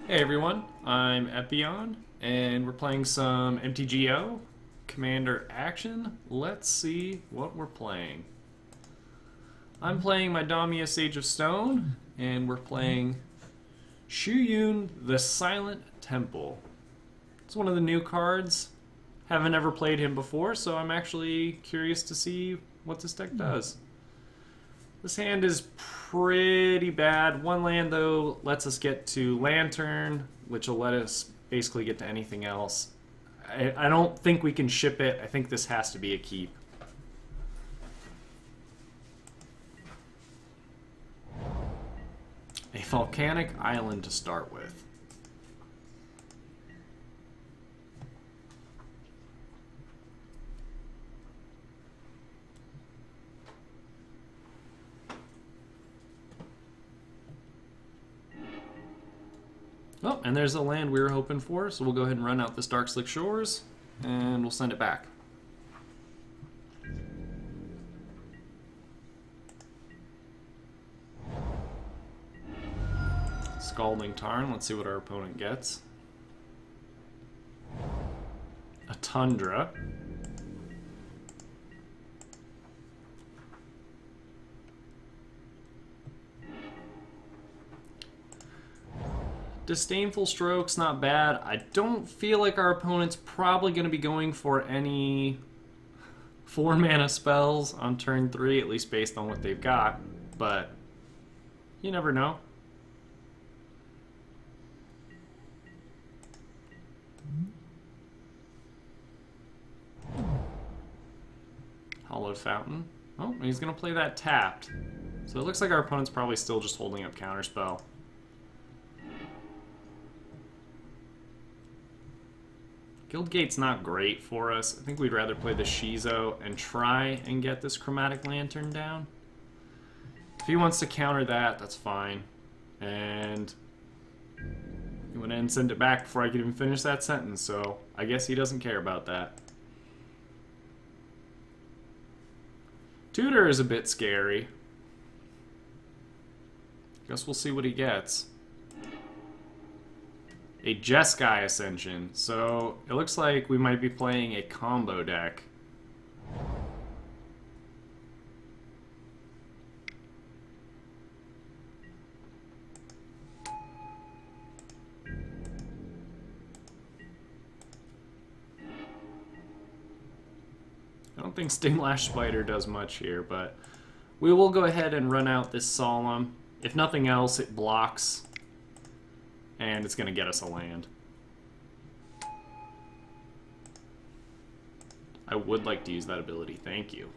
Hey everyone, I'm Epion, and we're playing some MTGO, Commander Action. Let's see what we're playing. I'm playing my Damia Sage of Stone, and we're playing Shu Yun, the Silent Temple. It's one of the new cards. Haven't ever played him before, so I'm actually curious to see what this deck does. This hand is pretty bad. One land, though, lets us get to Lantern, which will let us basically get to anything else. I don't think we can ship it. I think this has to be a keep. A volcanic island to start with. Oh, and there's the land we were hoping for, so we'll go ahead and run out this Dark Slick Shores, and we'll send it back. Scalding Tarn, let's see what our opponent gets. A Tundra. Disdainful Stroke's not bad. I don't feel like our opponent's probably going to be going for any 4-mana spells on turn 3, at least based on what they've got, but you never know. Hollowed Fountain. Oh, he's going to play that tapped. So it looks like our opponent's probably still just holding up Counterspell. Guildgate's not great for us. I think we'd rather play the Shizo and try and get this Chromatic Lantern down. If he wants to counter that, that's fine. And he went in and sent it back before I could even finish that sentence, so I guess he doesn't care about that. Tutor is a bit scary. Guess we'll see what he gets. A Jeskai Ascension. So it looks like we might be playing a combo deck. I don't think Stinglash Spider does much here, but we will go ahead and run out this Solemn. If nothing else, it blocks. And it's going to get us a land. I would like to use that ability, thank you.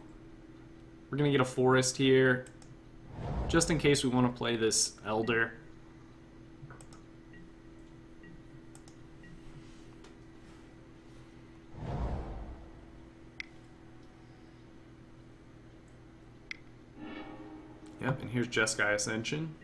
We're going to get a forest here, just in case we want to play this Elder. Yep, and here's Jeskai Ascension.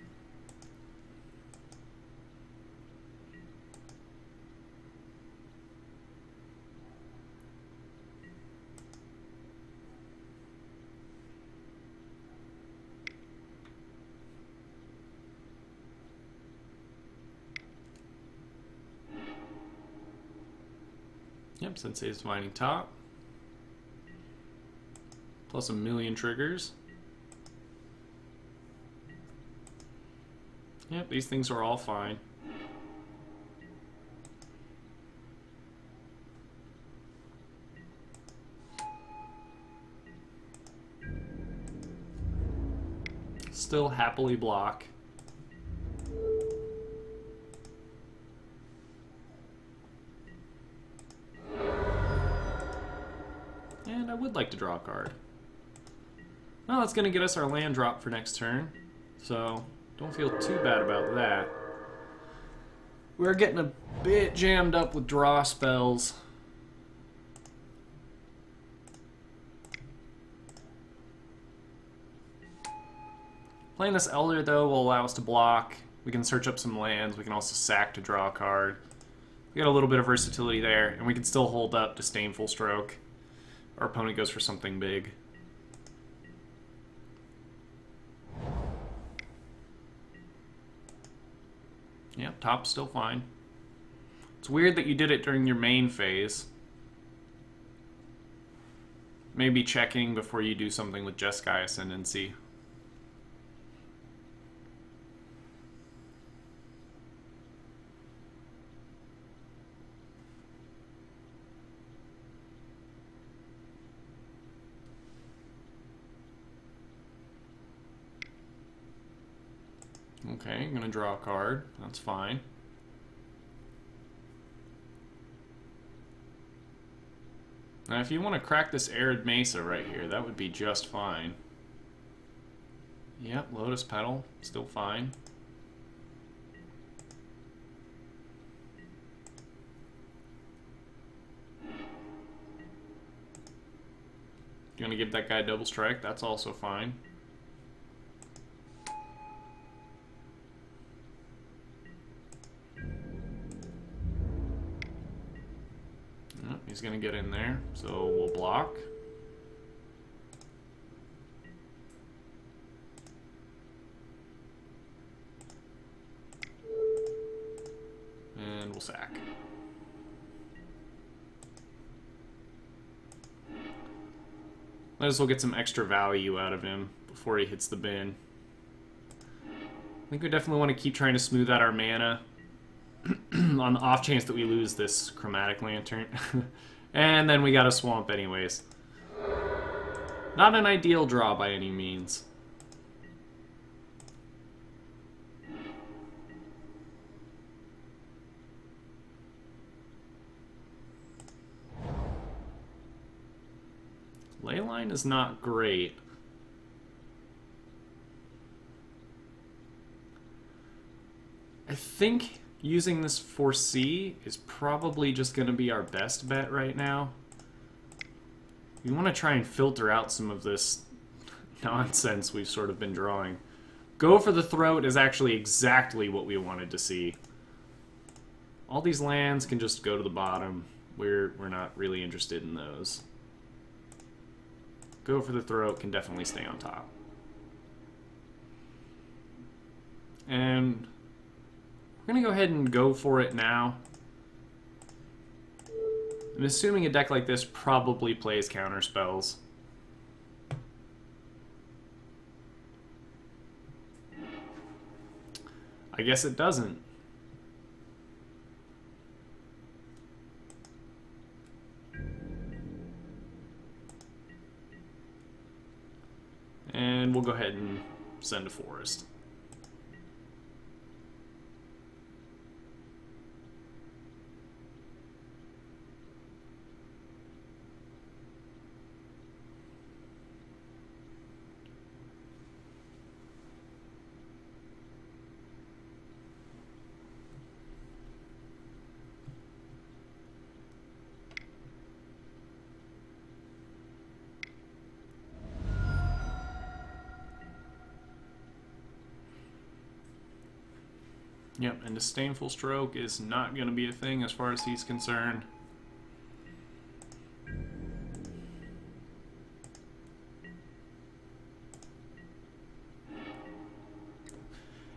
Yep, Sensei's Divining Top. Plus a million triggers. Yep, these things are all fine. Still happily block. And I would like to draw a card. Well, that's going to get us our land drop for next turn, so don't feel too bad about that. We're getting a bit jammed up with draw spells. Playing this Elder, though, will allow us to block. We can search up some lands. We can also sack to draw a card. We got a little bit of versatility there, and we can still hold up Disdainful Stroke. Our opponent goes for something big. Yep, top's still fine. It's weird that you did it during your main phase. Maybe checking before you do something with Jeskai Ascendancy. Okay, I'm gonna draw a card. That's fine. Now, if you want to crack this Arid Mesa right here, that would be just fine. Yep, Lotus Petal, still fine. You want to give that guy double strike? That's also fine. He's going to get in there, so we'll block. And we'll sack. Might as well get some extra value out of him before he hits the bin. I think we definitely want to keep trying to smooth out our mana on the off chance that we lose this Chromatic Lantern. And then we got a Swamp anyways. Not an ideal draw by any means. Leyline is not great. I think using this 4C is probably just going to be our best bet right now. We want to try and filter out some of this nonsense we've sort of been drawing. Go for the Throat is actually exactly what we wanted to see. All these lands can just go to the bottom. We're not really interested in those. Go for the Throat can definitely stay on top. And we're going to go ahead and go for it now. I'm assuming a deck like this probably plays counter spells. I guess it doesn't. And we'll go ahead and send a Forest. Yep, and Disdainful Stroke is not going to be a thing as far as he's concerned.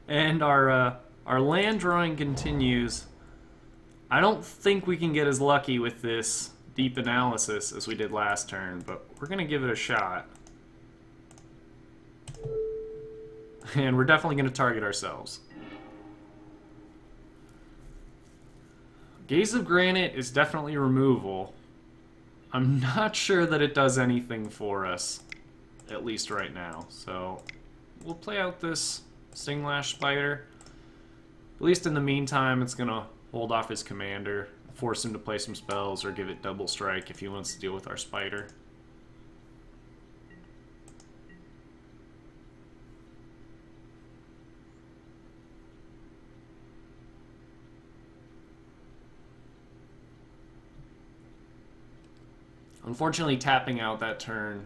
And our land drawing continues. I don't think we can get as lucky with this deep analysis as we did last turn, but we're going to give it a shot. And we're definitely going to target ourselves. Gaze of Granite is definitely removal. I'm not sure that it does anything for us, at least right now. So we'll play out this Stinglash Spider. At least in the meantime, it's going to hold off his commander, force him to play some spells, or give it double strike if he wants to deal with our Spider. Unfortunately, tapping out that turn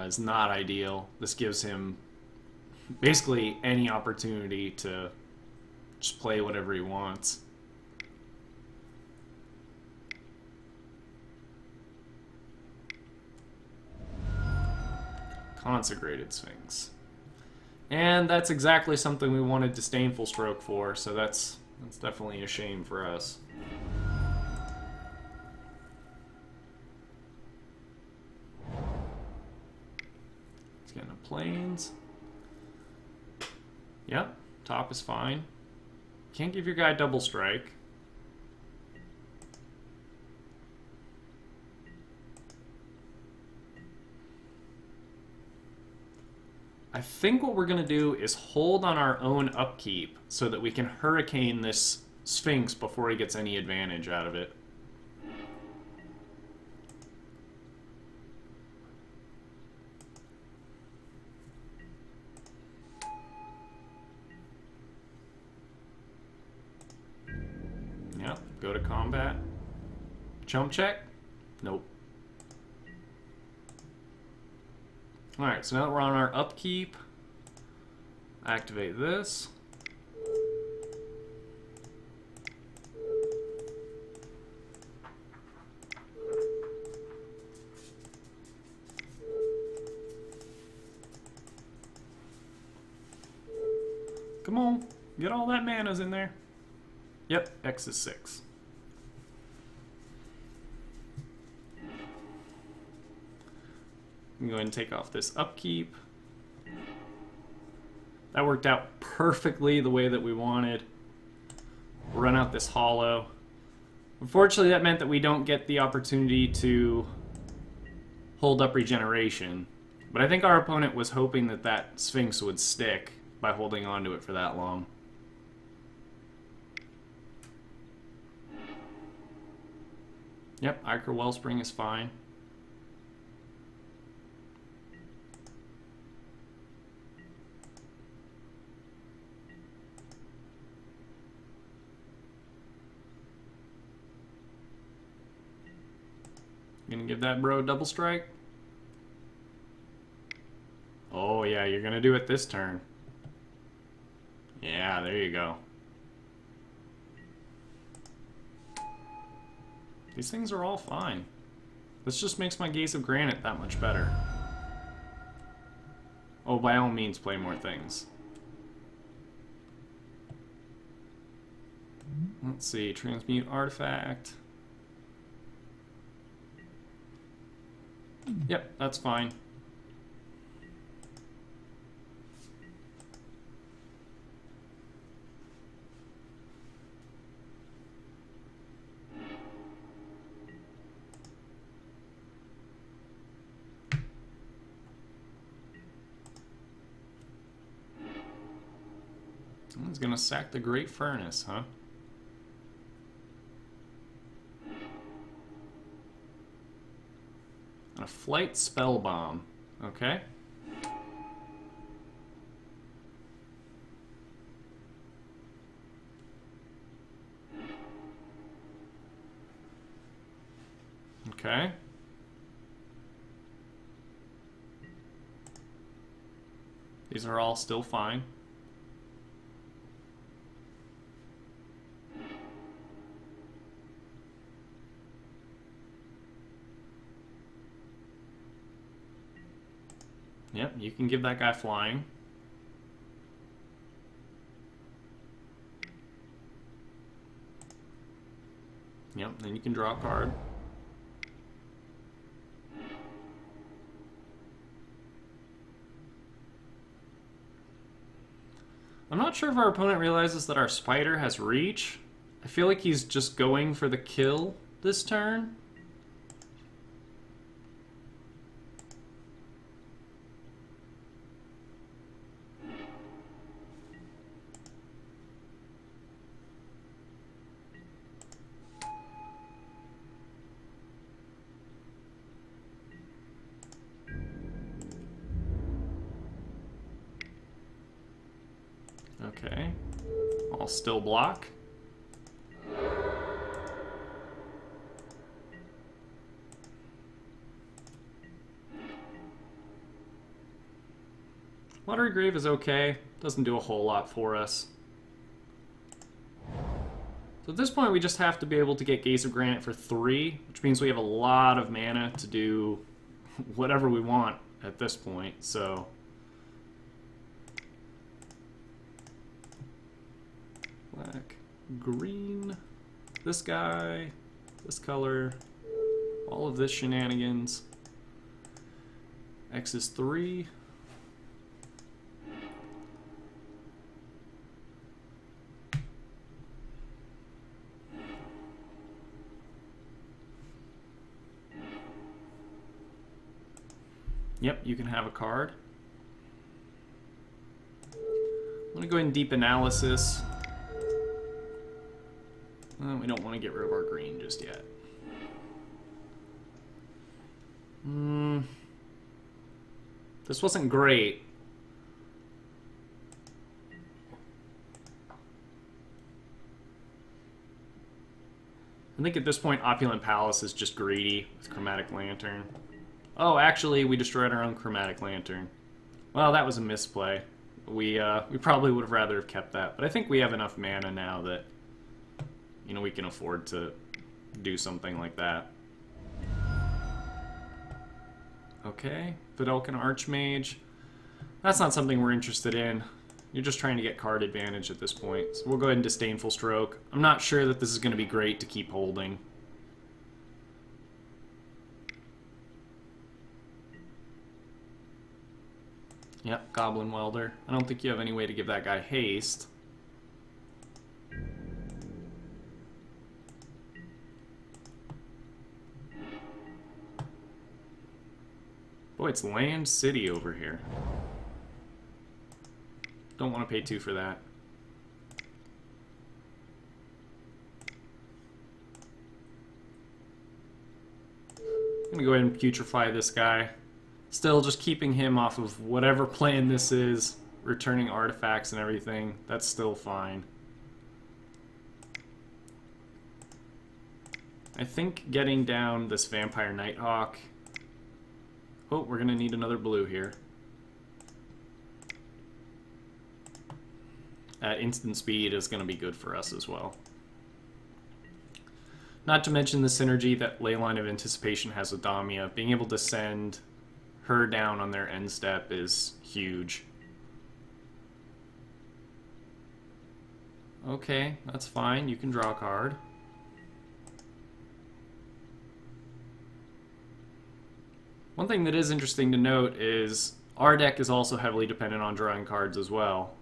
is not ideal. This gives him basically any opportunity to just play whatever he wants. Consecrated Sphinx. And that's exactly something we wanted Disdainful Stroke for, so that's That's definitely a shame for us. He's getting the planes. Yep, top is fine. Can't give your guy double strike. I think what we're going to do is hold on our own upkeep so that we can hurricane this Sphinx before he gets any advantage out of it. Yep, go to combat. Chump check? Nope. Alright, so now that we're on our upkeep, activate this. Come on, get all that mana's in there. Yep, X is 6. I'm going to take off this upkeep. That worked out perfectly the way that we wanted. Run out this hollow. Unfortunately, that meant that we don't get the opportunity to hold up regeneration. But I think our opponent was hoping that that Sphinx would stick by holding on to it for that long. Yep, Ichor Wellspring is fine. Gonna give that bro double strike? Oh yeah, you're gonna do it this turn. Yeah, there you go. These things are all fine. This just makes my Gaze of Granite that much better. Oh, by all means, play more things. Let's see, transmute artifact. Yep, that's fine. Someone's gonna sack the Great Furnace, huh? A Flight Spell Bomb. Okay. Okay. These are all still fine. Yep, you can give that guy flying. Yep, then you can draw a card. I'm not sure if our opponent realizes that our spider has reach. I feel like he's just going for the kill this turn. Okay. I'll still block. Watery Grave is okay. Doesn't do a whole lot for us. So at this point we just have to be able to get Gaze of Granite for 3, which means we have a lot of mana to do whatever we want at this point, so... Black. green, this guy, this color, all of this shenanigans. X is 3. Yep, you can have a card. I'm going to go ahead and deep analysis. We don't want to get rid of our green just yet. This wasn't great. I think at this point Opulent Palace is just greedy with Chromatic Lantern. Oh, actually, we destroyed our own Chromatic Lantern. Well, that was a misplay. We probably would have rather have kept that, but I think we have enough mana now that, you know, we can afford to do something like that. Okay, Vidalcan Archmage. That's not something we're interested in. You're just trying to get card advantage at this point. So we'll go ahead and Disdainful Stroke. I'm not sure that this is going to be great to keep holding. Yep, Goblin Welder. I don't think you have any way to give that guy haste. Boy, it's Land City over here. Don't want to pay 2 for that. I'm going to go ahead and putrefy this guy. Still just keeping him off of whatever plan this is, returning artifacts and everything. That's still fine. I think getting down this Vampire Nighthawk... Oh, we're going to need another blue here. At instant speed is going to be good for us as well. Not to mention the synergy that Leyline of Anticipation has with Damia. Being able to send her down on their end step is huge. Okay, that's fine. You can draw a card. One thing that is interesting to note is our deck is also heavily dependent on drawing cards as well.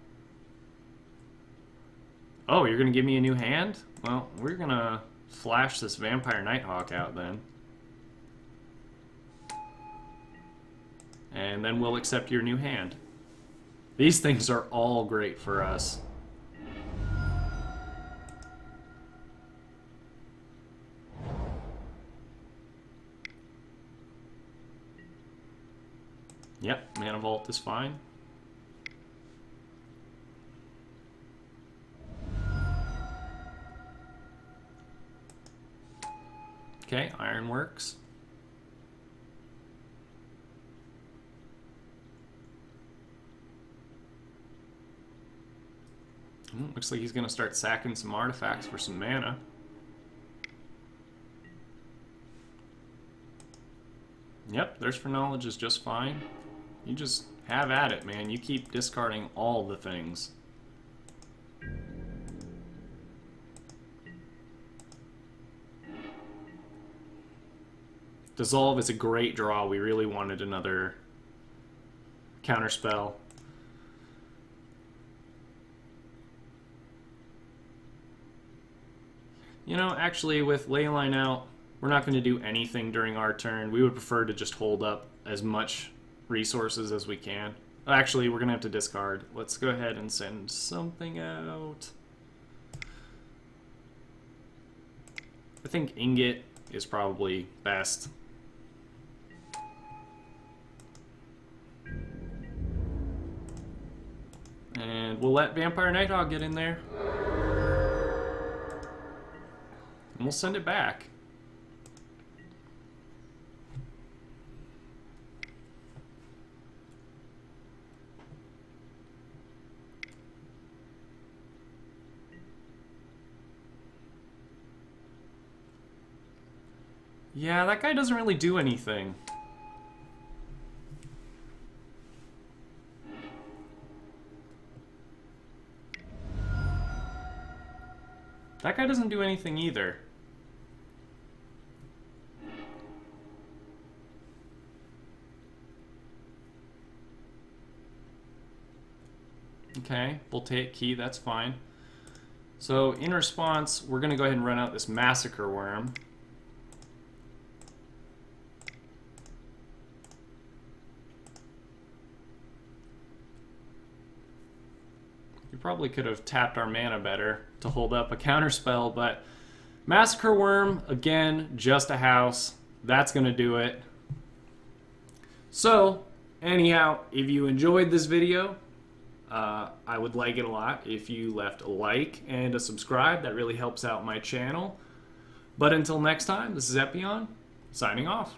Oh, you're going to give me a new hand? Well, we're going to flash this Vampire Nighthawk out then. And then we'll accept your new hand. These things are all great for us. Yep, Mana Vault is fine. Okay, Ironworks. Looks like he's going to start sacking some artifacts for some mana. Yep, Thirst for Knowledge is just fine. You just have at it, man. You keep discarding all the things. Dissolve is a great draw. We really wanted another counterspell. You know, actually, with Leyline out, we're not going to do anything during our turn. We would prefer to just hold up as much resources as we can. Actually, we're going to have to discard. Let's go ahead and send something out. I think Ingot is probably best. And we'll let Vampire Nighthawk get in there. And we'll send it back. Yeah, that guy doesn't really do anything. That guy doesn't do anything either. Okay, we'll take key, that's fine. So in response, we're going to go ahead and run out this Massacre Worm. We probably could have tapped our mana better to hold up a counterspell, but Massacre Worm, again, just a house. That's going to do it. So, anyhow, if you enjoyed this video, I would like it a lot if you left a like and a subscribe. That really helps out my channel. But until next time, this is Epion, signing off.